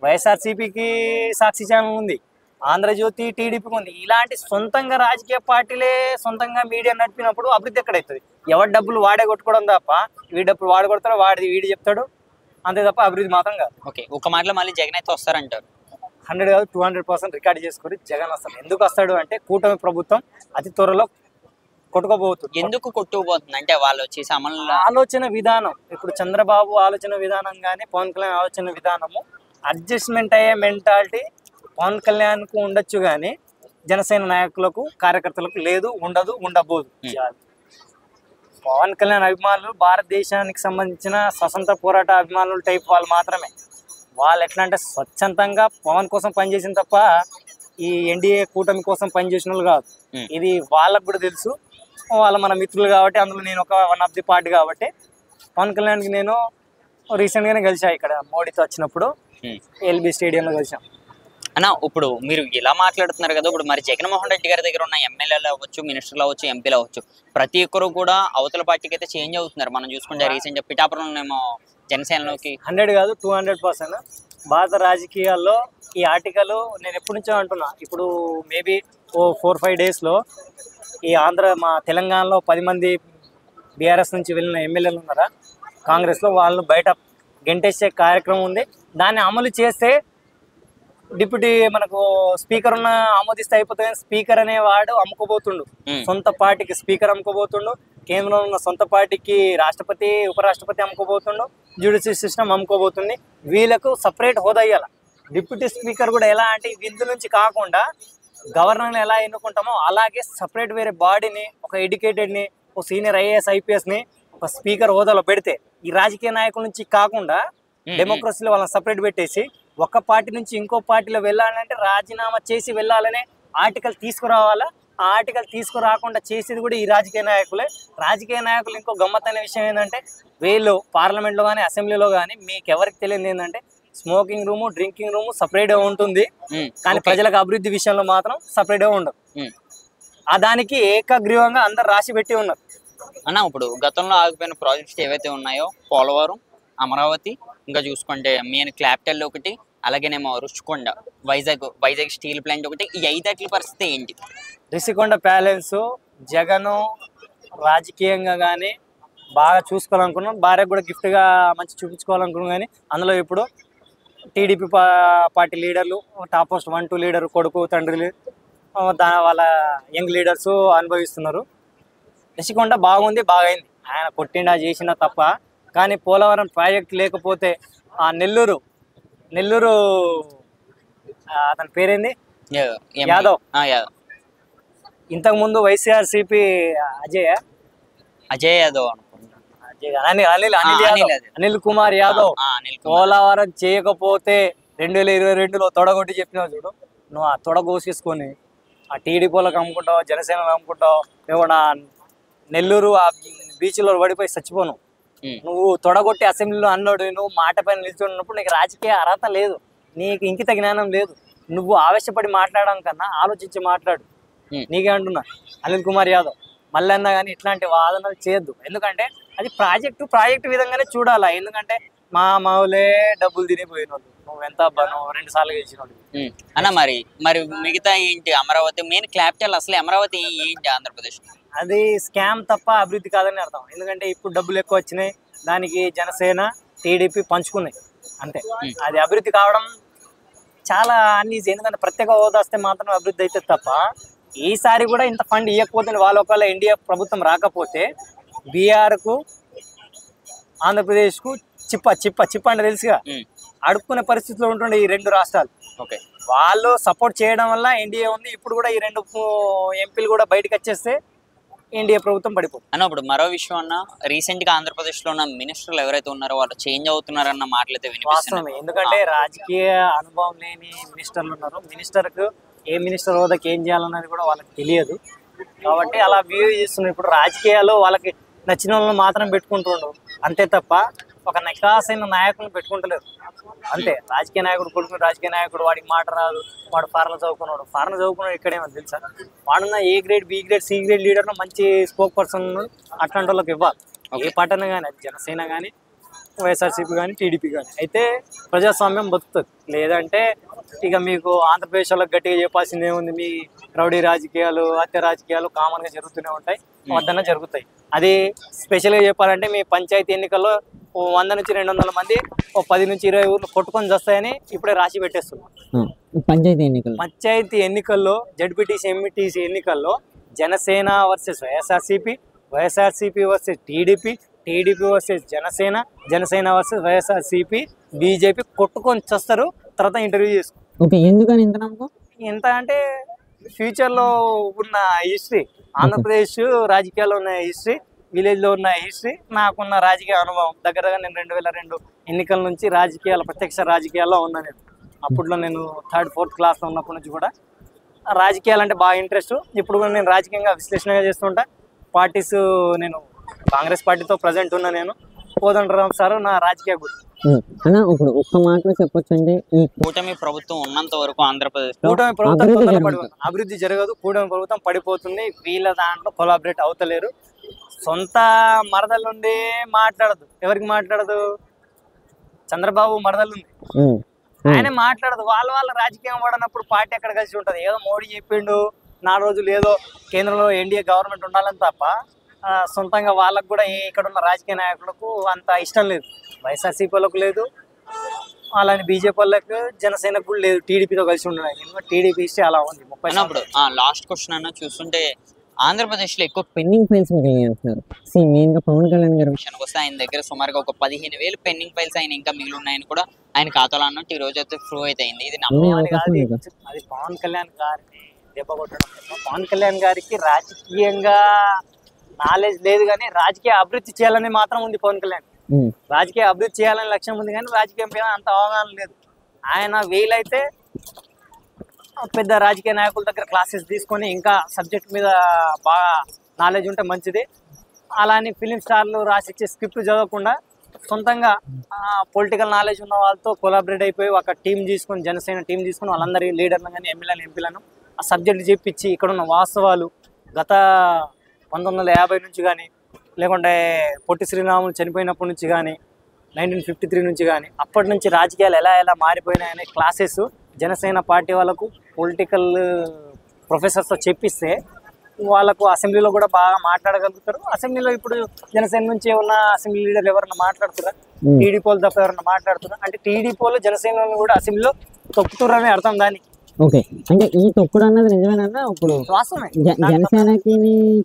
వైఎస్ఆర్సీపీకి సాక్షి ఛానల్ ఉంది, ఆంధ్రజ్యోతి టీడీపీకి ఉంది. ఇలాంటి సొంతంగా రాజకీయ పార్టీలే సొంతంగా మీడియా నడిపినప్పుడు అభివృద్ధి ఎక్కడవుతుంది? ఎవరి డబ్బులు వాడే కొట్టుకోవడం తప్ప, వీడి డబ్బులు వాడు కొడతాడు, వీడి చెప్తాడు, అంతే తప్ప అభివృద్ధి మాత్రం కాదు. ఓకే, ఒక మాటలో మళ్ళీ జగన్ అయితే వస్తారంటారు? 100 కాదు 200% రికార్డు చేసుకొని జగన్ వస్తాడు. ఎందుకు వస్తాడు అంటే కూటమి ప్రభుత్వం అతి త్వరలో కొట్టుకోబోతుంది. ఎందుకు కొట్టుకుపోతుంది అంటే వాళ్ళు వచ్చేసి అమలు ఆలోచన విధానం, ఇప్పుడు చంద్రబాబు ఆలోచన విధానం కానీ పవన్ కళ్యాణ్ ఆలోచన విధానము అడ్జస్ట్మెంట్ అయ్యే మెంటాలిటీ పవన్ కళ్యాణ్కు ఉండొచ్చు కానీ జనసేన నాయకులకు కార్యకర్తలకు లేదు, ఉండదు, ఉండబోదు. పవన్ కళ్యాణ్ అభిమానులు భారతదేశానికి సంబంధించిన స్వతంత్ర పోరాట అభిమానులు టైప్ వాళ్ళు మాత్రమే. వాళ్ళు ఎట్లా అంటే స్వచ్ఛందంగా పవన్ కోసం పనిచేసిన తప్ప ఈ ఎన్డీఏ కూటమి కోసం పనిచేసిన వాళ్ళు కాదు. ఇది వాళ్ళకు కూడా తెలుసు. వాళ్ళ మన మిత్రులు కాబట్టి, అందులో నేను ఒక వన్ ఆఫ్ ది పార్టీ కాబట్టి పవన్ కళ్యాణ్కి నేను రీసెంట్గానే కలిసా. ఇక్కడ మోడీతో వచ్చినప్పుడు ఎల్బీ స్టేడియంలో కలిసాం. అన్న, ఇప్పుడు మీరు ఇలా మాట్లాడుతున్నారు కదా, ఇప్పుడు మరి జగన్మోహన్ రెడ్డి గారి దగ్గర ఉన్న ఎమ్మెల్యేలు అవ్వచ్చు, మినిస్టర్లు అవ్వచ్చు, ఎంపీలు అవ్వచ్చు, ప్రతి ఒక్కరు కూడా అవతల పార్టీకి అయితే చేంజ్ అవుతున్నారు. మనం చూసుకుంటే రీసెంట్ పిఠాపురంలో జనసేనలోకి 100 కాదు 200% భారత రాజకీయాల్లో ఈ ఆర్టికల్ నేను ఎప్పటి నుంచో అంటున్నా. ఇప్పుడు మేబీ 4-5 డేస్లో ఈ మా తెలంగాణలో 10 మంది బీఆర్ఎస్ నుంచి వెళ్ళిన ఎమ్మెల్యేలు ఉన్నారా కాంగ్రెస్లో, వాళ్ళు బయట గెంటేసే కార్యక్రమం ఉంది. దాన్ని అమలు చేస్తే డిప్యూటీ మనకు స్పీకర్ ఉన్న ఆమోదిస్తే అయిపోతుంది. స్పీకర్ అనేవాడు అమ్ముకోబోతుండు, సొంత పార్టీకి స్పీకర్ అమ్ముకోబోతుండు, కేంద్రంలో ఉన్న సొంత పార్టీకి రాష్ట్రపతి ఉపరాష్ట్రపతి అమ్ముకోబోతుండు, జ్యుడిషియల్ సిస్టమ్ అమ్ముకోబోతుంది. వీళ్ళకు సపరేట్ హోదా ఇవ్వాలి. డిప్యూటీ స్పీకర్ కూడా ఎలా అంటే విందు నుంచి కాకుండా గవర్నర్ని ఎలా ఎన్నుకుంటామో అలాగే సపరేట్ వేరే బాడీని, ఒక ఎడ్యుకేటెడ్ని, ఒక సీనియర్ ఐఏఎస్ ఐపీఎస్ని ఒక స్పీకర్ హోదాలో పెడితే ఈ రాజకీయ నాయకుల నుంచి కాకుండా డెమోక్రసీలో వాళ్ళని సపరేట్ పెట్టేసి ఒక పార్టీ నుంచి ఇంకో పార్టీలో వెళ్ళాలంటే రాజీనామా చేసి వెళ్ళాలనే ఆర్టికల్ తీసుకురావాలా. ఆ ఆర్టికల్ తీసుకురాకుండా చేసేది కూడా ఈ రాజకీయ నాయకులే. రాజకీయ నాయకులు ఇంకో గమ్మత్తైన విషయం ఏంటంటే వీళ్ళు పార్లమెంట్లో కానీ అసెంబ్లీలో కానీ మీకు ఎవరికి తెలియదు ఏంటంటే స్మోకింగ్ రూము, డ్రింకింగ్ రూము సపరేట్గా ఉంటుంది, కానీ ప్రజలకు అభివృద్ధి విషయంలో మాత్రం సపరేట్గా ఉండదు. దానికి ఏకగ్రీవంగా అందరు రాసి పెట్టి ఉన్నారు. అన్న, ఇప్పుడు గతంలో ఆగిపోయిన ప్రాజెక్ట్స్ ఏవైతే ఉన్నాయో పోలవరం, అమరావతి, ఇంకా చూసుకుంటే మెయిన్ క్యాపిటల్ ఒకటి, అలాగేనేమో రుషికొండ, వైజాగ్ స్టీల్ ప్లాంట్ ఒకటి, ఈ 5 పరిస్థితి ఏంటి? రిషికొండ ప్యాలెన్స్ జగన్ రాజకీయంగా కానీ బాగా చూసుకోవాలనుకున్నాం, భార్యకు కూడా గిఫ్ట్గా మంచి చూపించుకోవాలనుకున్నాం. కానీ అందులో ఇప్పుడు టీడీపీ పార్టీ లీడర్లు, టాప్ పోస్ట్ 1-2 లీడర్ కొడుకు తండ్రి వాళ్ళ యంగ్ లీడర్స్ అనుభవిస్తున్నారు. రిషికొండ బాగుంది, బాగైంది, ఆయన కొట్టిండా చేసినా తప్ప. కానీ పోలవరం ప్రాజెక్ట్ లేకపోతే ఆ నెల్లూరు అతని పేరేంది, యాదవ్, ఇంతకుముందు వైఎస్ఆర్సీపీ అజయ్ యాదవ్ అనిల్ కుమార్ యాదవ్ పోలవరం చేయకపోతే 2022లో తొడగొట్టి చెప్పినావు చూడు. నువ్వు ఆ తొడ కోసేసుకొని ఆ టీడీపీలకు అమ్ముకుంటావు, జనసేనలు అమ్ముకుంటావు, ఏమన్నా నెల్లూరు ఆ బీచ్లో పడిపోయి చచ్చిపోను. నువ్వు తొడగొట్టి అసెంబ్లీలో అన్నాడు, నువ్వు మాట పైన నిల్చున్నప్పుడు నీకు రాజకీయ అర్హత లేదు, నీకు ఇంకిత జ్ఞానం లేదు. నువ్వు ఆవేశపడి మాట్లాడడం కన్నా ఆలోచించి మాట్లాడు. నీకే అంటున్నా అనిల్ కుమార్ యాదవ్ మళ్ళీ అన్నా కానీ ఇట్లాంటి వాదనలు చేయొద్దు. ఎందుకంటే అది ప్రాజెక్టు విధంగానే చూడాలా. ఎందుకంటే మావులే డబ్బులు తినిపోయిన వాళ్ళు, నువ్వు ఎంత 2 సార్లు గెలిచిన వాళ్ళు అన్న. మరి మిగతా ఏంటి? అమరావతి మెయిన్ క్యాపిటల్, అసలు అమరావతి ఏంటి ఆంధ్రప్రదేశ్? అది స్కామ్ తప్ప అభివృద్ధి కాదని అర్థం. ఎందుకంటే ఇప్పుడు డబ్బులు ఎక్కువ వచ్చినాయి, దానికి జనసేన టీడీపీ పంచుకున్నాయి అంతే. అది అభివృద్ధి కావడం చాలా అన్ఈజీ. ఎందుకంటే ప్రత్యేక హోదా వస్తే మాత్రం అభివృద్ధి అయితే తప్ప ఈసారి కూడా ఇంత ఫండ్ ఇవ్వకపోతే వాళ్ళ ఒకవేళ ఎన్డీఏ ప్రభుత్వం రాకపోతే బీఆర్కు ఆంధ్రప్రదేశ్కు చిప్ప అంటే తెలుసుగా అడుక్కునే పరిస్థితిలో ఉంటుండే ఈ 2 రాష్ట్రాలు. వాళ్ళు సపోర్ట్ చేయడం వల్ల ఎన్డీఏ ఉంది. ఇప్పుడు కూడా ఈ 2 ఎంపీలు కూడా బయటకు వచ్చేస్తే ఎన్డీఏ ప్రభుత్వం పడిపోతుంది అన్న. ఇప్పుడు మరో విషయం అన్న, రీసెంట్ గా ఆంధ్రప్రదేశ్ లో ఉన్న మినిస్టర్లు ఎవరైతే ఉన్నారో వాళ్ళు చేంజ్ అవుతున్నారన్న మాటలైతే వినిపిస్తున్నాయి. ఎందుకంటే రాజకీయ అనుభవం లేని మినిస్టర్లు ఉన్నారు. మినిస్టర్కు ఏ మినిస్టర్ హోదాకి ఏం చేయాలన్నది కూడా వాళ్ళకి తెలియదు కాబట్టి అలా బిహేవ్ చేస్తున్నారు. ఇప్పుడు రాజకీయాల్లో వాళ్ళకి నచ్చిన వాళ్ళని మాత్రం పెట్టుకుంటుండ్రు అంతే తప్ప ఒక నికాసైన నాయకులను పెట్టుకుంటలేరు అంతే. రాజకీయ నాయకుడు కొడుకుని రాజకీయ నాయకుడు, వాడికి మాట రాదు, వాడు ఫారెన్ చదువుకున్నాడు ఇక్కడేమో తెలుసా, వాడున్న A grade B grade C grade లీడర్ను మంచి స్పోక్ పర్సన్ అట్లాంటి వాళ్ళకి ఇవ్వాలి. ఏ పార్టీ కానీ, అది జనసేన కానీ వైఎస్ఆర్సీపీ కానీ టీడీపీ కానీ. అయితే ప్రజాస్వామ్యం బతుకుతుంది. లేదంటే ఇక మీకు ఆంధ్రప్రదేశ్ వాళ్ళకి గట్టిగా చెప్పాల్సింది ఏముంది, మీ రౌడీ రాజకీయాలు, హత్య రాజకీయాలు కామన్గా జరుగుతూనే ఉంటాయి, వద్దన జరుగుతాయి. అది స్పెషల్గా చెప్పాలంటే మీ పంచాయతీ ఎన్నికల్లో 100 నుంచి 200 మంది 10 నుంచి 20 ఊర్లు కొట్టుకొని వస్తాయని ఇప్పుడే రాసి పెట్టేస్తున్నారు. పంచాయతీ ఎన్నికల్లో జడ్పీటీసీ ఎంపీటీసీ ఎన్నికల్లో Janasena versus YSRCP, YSRCP versus TDP, TDP versus Janasena, Janasena versus YSRCP, BJP కొట్టుకొని వస్తారు. తర్వాత ఇంటర్వ్యూ చేసుకో. ఎందుకని ఇంత నమ్మకం? ఎంత అంటే ఫ్యూచర్లో ఉన్న హిస్టరీ, ఆంధ్రప్రదేశ్ రాజకీయాల్లో ఉన్న హిస్టరీ, విలేజ్లో ఉన్న హిస్టరీ, నాకున్న రాజకీయ అనుభవం దగ్గరగా నేను 2002 ఎన్నికల నుంచి ప్రత్యక్ష రాజకీయాల్లో ఉన్నా. నేను అప్పట్లో నేను 3rd 4th క్లాస్లో ఉన్నప్పటి నుంచి కూడా రాజకీయాలు అంటే బాగా ఇంట్రెస్ట్. ఇప్పుడు కూడా నేను రాజకీయంగా విశ్లేషణగా చేస్తుంటా. పార్టీస్ నేను కాంగ్రెస్ పార్టీతో ప్రజెంట్ ఉన్నా. నేను కోదండరామ్ సార్ నా రాజకీయ గురి. ఇప్పుడు ఒక్క మాటలో చెప్పొచ్చు అంటే ఈ కూటమి ప్రభుత్వం ఉన్నంత వరకు ఆంధ్రప్రదేశ్ కూటమి ప్రభుత్వం అభివృద్ధి జరగదు. కూటమి ప్రభుత్వం పడిపోతుంది. వీళ్ళ దాంట్లో కొలాబరేట్ అవుతలేరు. సొంత మరదలుండి మాట్లాడదు. ఎవరికి మాట్లాడదు? చంద్రబాబు మరదలుంది, ఆయన మాట్లాడదు. వాళ్ళ రాజకీయం పడినప్పుడు పార్టీ ఎక్కడ కలిసి ఉంటుంది? ఏదో మోడీ చెప్పిండు 4 రోజులు ఏదో కేంద్రంలో ఎన్డీఏ గవర్నమెంట్ ఉండాలని తప్ప సొంతంగా వాళ్ళకు కూడా ఇక్కడ ఉన్న రాజకీయ నాయకులకు అంత ఇష్టం లేదు. వైఎస్ఆర్సీపీ వాళ్ళకు లేదు, అలానే బీజేపీ వాళ్ళకు, జనసేనకు కూడా లేదు టీడీపీతో కలిసి ఉండడానికి. ఎందుకంటే టీడీపీ హిస్టరీ అలా ఉంది. 30 లాస్ట్ క్వశ్చన్ అన్న చూస్తుంటే ఆంధ్రప్రదేశ్ లో ఎక్కువ పెండింగ్ ఫైల్స్ మిగిలినాయి. పవన్ కళ్యాణ్ గారి విషయానికి వస్తే ఆయన దగ్గర సుమారుగా ఒక 15,000 పెండింగ్ ఫైల్స్ ఆయన ఇంకా మిగిలి ఉన్నాయని కూడా ఆయన ఖాతాలో అన్నట్టు ఈ రోజు అయితే ప్రూవ్ అయితే అయింది. ఇది అది పవన్ కళ్యాణ్ గారిని దెబ్బ కొట్టడం. పవన్ కళ్యాణ్ గారికి రాజకీయంగా నాలెడ్జ్ లేదు, కానీ రాజకీయ అభివృద్ధి చేయాలని మాత్రం ఉంది. పవన్ కళ్యాణ్ రాజకీయ అభివృద్ధి చేయాలని లక్ష్యం ఉంది, కానీ రాజకీయం పైన అంత అవగాహన లేదు. ఆయన వీలైతే పెద్ద రాజకీయ నాయకుల దగ్గర క్లాసెస్ తీసుకొని ఇంకా సబ్జెక్ట్ మీద బాగా నాలెడ్జ్ ఉంటే మంచిది. అలానే ఫిలిం స్టార్లు రాసిచ్చే స్క్రిప్ట్ చదవకుండా సొంతంగా పొలిటికల్ నాలెడ్జ్ ఉన్న వాళ్ళతో కొలాబరేట్ అయిపోయి ఒక టీం తీసుకొని, జనసేన టీం తీసుకొని వాళ్ళందరి లీడర్లను కానీ ఎమ్మెల్యేలు ఎంపీలను ఆ సబ్జెక్ట్ చెప్పించి ఇక్కడ ఉన్న వాస్తవాలు గత 1950 నుంచి కానీ, లేకుంటే పొట్టి శ్రీరాములు చనిపోయినప్పటి నుంచి కానీ, 1953 నుంచి కానీ, అప్పటి నుంచి రాజకీయాలు ఎలా మారిపోయినాయనే క్లాసెస్ జనసేన పార్టీ వాళ్ళకు పొలిటికల్ ప్రొఫెసర్స్తో చెప్పిస్తే వాళ్ళకు అసెంబ్లీలో కూడా బాగా మాట్లాడగలుగుతారు. అసెంబ్లీలో ఇప్పుడు జనసేన నుంచి ఉన్న అసెంబ్లీ లీడర్లు ఎవరన్నా మాట్లాడుతురా? టీడీపీ వాళ్ళు తప్ప ఎవరన్నా మాట్లాడుతున్నారు అంటే టీడీపీ వాళ్ళు జనసేన కూడా అసెంబ్లీలో తొక్కుతుర్రని అర్థం. దానికి ఓకే అంటే ఈ తొక్కుడు అన్నది నిజమేనా? ఇప్పుడు వాస్తవమే. జనసేనకి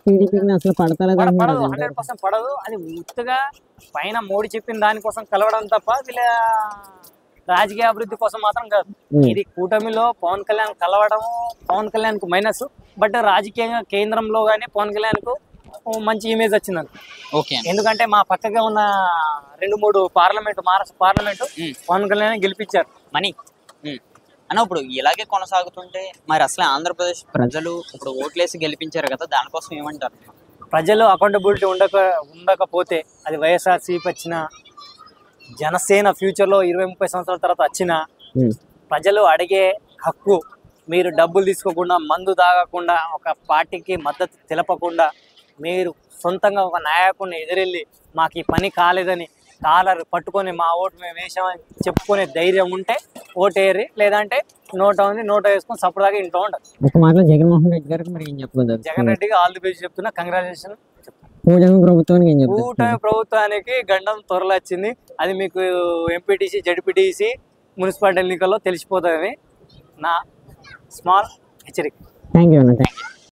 టీడీపీకి అసలు పడతలేదు, 100% పడదు. అది ముట్టుగా పైన మోడీ చెప్పిన దానికోసం కలవడం తప్ప వీళ్ళ రాజకీయ అభివృద్ధి కోసం మాత్రం కాదు. ఇది కూటమిలో పవన్ కళ్యాణ్ కలవడం పవన్ కళ్యాణ్ కు మైనస్. బట్ రాజకీయంగా కేంద్రంలో గానీ పవన్ కళ్యాణ్ కు మంచి ఇమేజ్ వచ్చిందంట. ఎందుకంటే మా పక్కగా ఉన్న 2-3 పార్లమెంటు, మహారాష్ట్ర పార్లమెంటు పవన్ కళ్యాణ్ గెలిపించారు. మనీ అన్న ఇప్పుడు ఇలాగే కొనసాగుతుంటే మరి అసలు ఆంధ్రప్రదేశ్ ప్రజలు ఇప్పుడు ఓట్లేసి గెలిపించారు కదా, దానికోసం ఏమంటారు? ప్రజలు అకౌంటబిలిటీ ఉండకపోతే అది వైఎస్ఆర్సీపీ వచ్చిన, జనసేన ఫ్యూచర్లో 20-30 సంవత్సరాల తర్వాత వచ్చిన, ప్రజలు అడిగే హక్కు మీరు డబ్బులు తీసుకోకుండా, మందు తాగకుండా, ఒక పార్టీకి మద్దతు తెలపకుండా, మీరు సొంతంగా ఒక నాయకుడిని ఎదురెళ్ళి మాకు ఈ పని కాలేదని కాలర్ పట్టుకొని మా ఓటు మేము వేసామని చెప్పుకునే ధైర్యం ఉంటే ఓటేరి, లేదంటే నోట వేసుకొని సపోర్ట్ ఇంట్లో ఉండదు. జగన్మోహన్ రెడ్డి గారికి మరి ఏం చెప్పగలరు? జగన్ రెడ్డికి ఆల్ ది బెస్ట్ చెప్తున్నా, కంగ్రాచులేషన్. కూటమి ప్రభుత్వానికి గండం త్వరలో వచ్చింది. అది మీకు ఎంపీటీసీ, జడ్పీటీసీ, మున్సిపాలిటీ ఎన్నికల్లో తెలిసిపోతుంది. నా స్మాల్ హెచ్చరిక. Thank you.